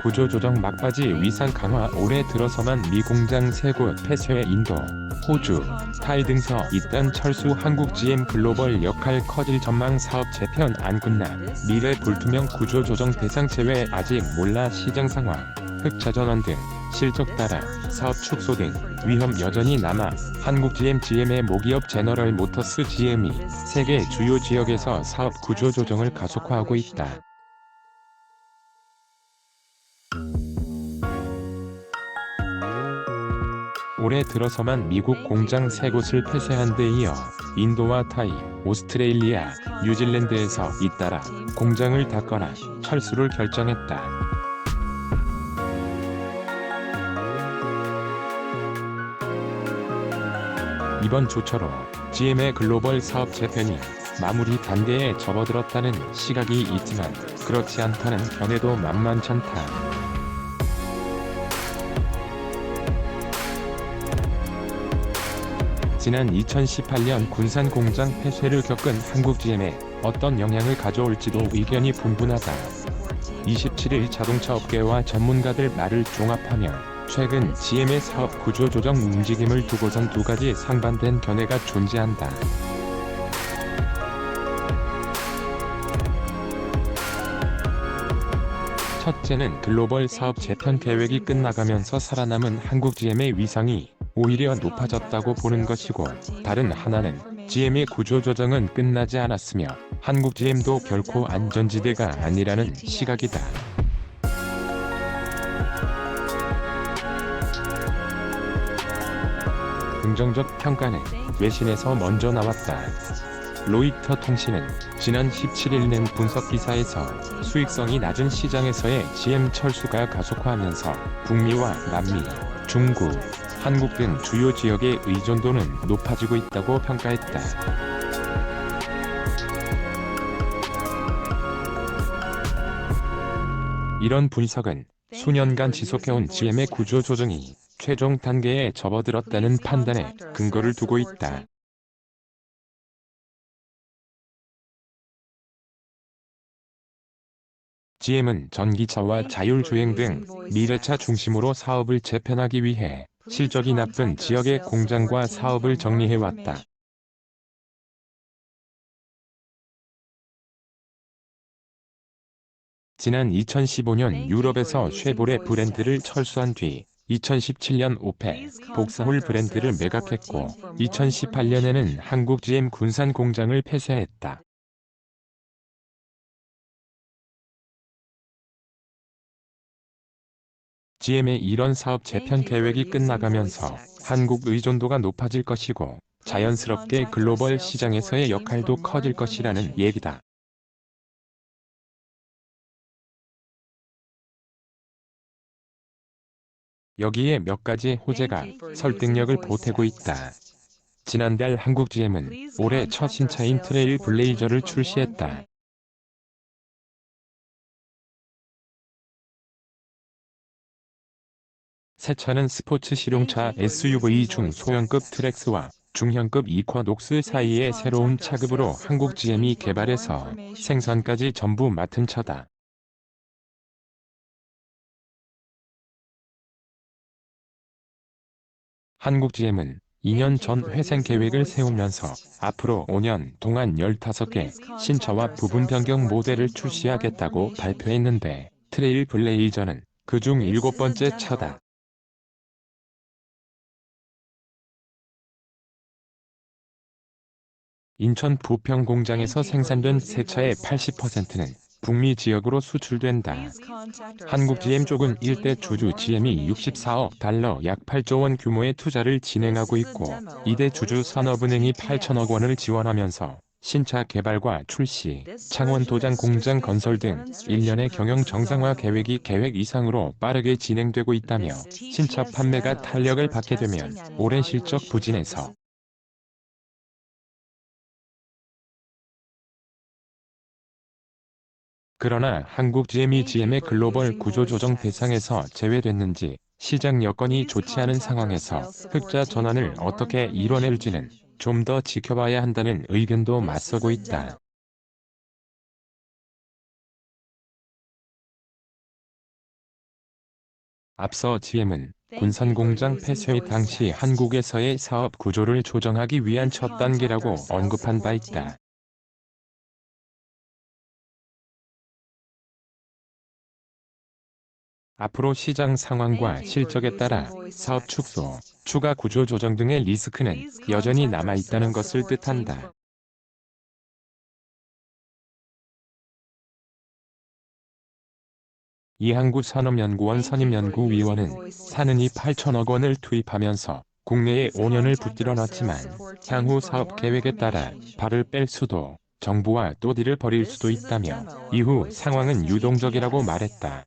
구조조정 막바지 위상 강화. 올해 들어서만 미 공장 3곳 폐쇄. 인도, 호주, 타이 등서 있던 철수. 한국 GM 글로벌 역할 커질 전망. 사업 재편 안 끝나. 미래 불투명. 구조조정 대상 제외. 아직 몰라. 시장 상황, 흑자 전환 등 실적 따라 사업 축소 등 위험 여전히 남아 한국 GM의 모기업 제너럴 모터스 GM이 세계 주요 지역에서 사업 구조 조정을 가속화하고 있다. 올해 들어서만 미국 공장 3곳을 폐쇄한 데 이어 인도와 타이, 오스트레일리아, 뉴질랜드에서 잇따라 공장을 닫거나 철수를 결정했다. 이번 조처로 GM의 글로벌 사업 재편이 마무리 단계에 접어들었다는 시각이 있지만 그렇지 않다는 견해도 만만찮다. 지난 2018년 군산 공장 폐쇄를 겪은 한국 GM에 어떤 영향을 가져올지도 의견이 분분하다. 27일 자동차 업계와 전문가들 말을 종합하면 최근 GM의 사업 구조 조정 움직임을 두고선 두 가지 상반된 견해가 존재한다. 첫째는 글로벌 사업 재편 계획이 끝나가면서 살아남은 한국 GM의 위상이 오히려 높아졌다고 보는 것이고, 다른 하나는 GM의 구조 조정은 끝나지 않았으며 한국 GM도 결코 안전지대가 아니라는 시각이다. 긍정적 평가는 외신에서 먼저 나왔다. 로이터 통신은 지난 17일 낸 분석 기사에서 수익성이 낮은 시장에서의 GM 철수가 가속화하면서 북미와 남미, 중국, 한국 등 주요 지역의 의존도는 높아지고 있다고 평가했다. 이런 분석은 수년간 지속해온 GM의 구조 조정이 최종 단계에 접어들었다는 판단에 근거를 두고 있다. GM은 전기차와 자율주행 등 미래차 중심으로 사업을 재편하기 위해 실적이 나쁜 지역의 공장과 사업을 정리해왔다. 지난 2015년 유럽에서 쉐보레 브랜드를 철수한 뒤 2017년 오페, 복사홀 브랜드를 매각했고 2018년에는 한국 GM 군산 공장을 폐쇄했다. GM의 이런 사업 재편 계획이 끝나가면서 한국 의존도가 높아질 것이고 자연스럽게 글로벌 시장에서의 역할도 커질 것이라는 얘기다. 여기에 몇 가지 호재가 설득력을 보태고 있다. 지난달 한국 GM은 올해 첫 신차인 트레일 블레이저를 출시했다. 새 차는 스포츠 실용차 SUV 중 소형급 트랙스와 중형급 이쿼녹스 사이의 새로운 차급으로 한국 GM이 개발해서 생산까지 전부 맡은 차다. 한국 GM은 2년 전 회생 계획을 세우면서 앞으로 5년 동안 15개 신차와 부분 변경 모델을 출시하겠다고 발표했는데 트레일 블레이저는 그중 7번째 차다. 인천 부평 공장에서 생산된 새 차의 80%는 북미 지역으로 수출된다. 한국 GM 쪽은 일대 주주 GM이 64억 달러 약 8조 원 규모의 투자를 진행하고 있고, 이대 주주 산업은행이 8천억 원을 지원하면서 신차 개발과 출시, 창원 도장 공장 건설 등 일련의 경영 정상화 계획이 계획 이상으로 빠르게 진행되고 있다며 신차 판매가 탄력을 받게 되면 올해 실적 부진에서 그러나 한국 GM이 GM의 글로벌 구조조정 대상에서 제외됐는지 시장 여건이 좋지 않은 상황에서 흑자 전환을 어떻게 이뤄낼지는 좀 더 지켜봐야 한다는 의견도 맞서고 있다. 앞서 GM은 군산공장 폐쇄 당시 한국에서의 사업 구조를 조정하기 위한 첫 단계라고 언급한 바 있다. 앞으로 시장 상황과 실적에 따라 사업 축소, 추가 구조 조정 등의 리스크는 여전히 남아있다는 것을 뜻한다. 이항구 산업연구원 선임연구위원은 사는이 8천억 원을 투입하면서 국내에 5년을 붙들어 놨지만 향후 사업 계획에 따라 발을 뺄 수도, 정부와 또 딜을 벌일 수도 있다며 이후 상황은 유동적이라고 말했다.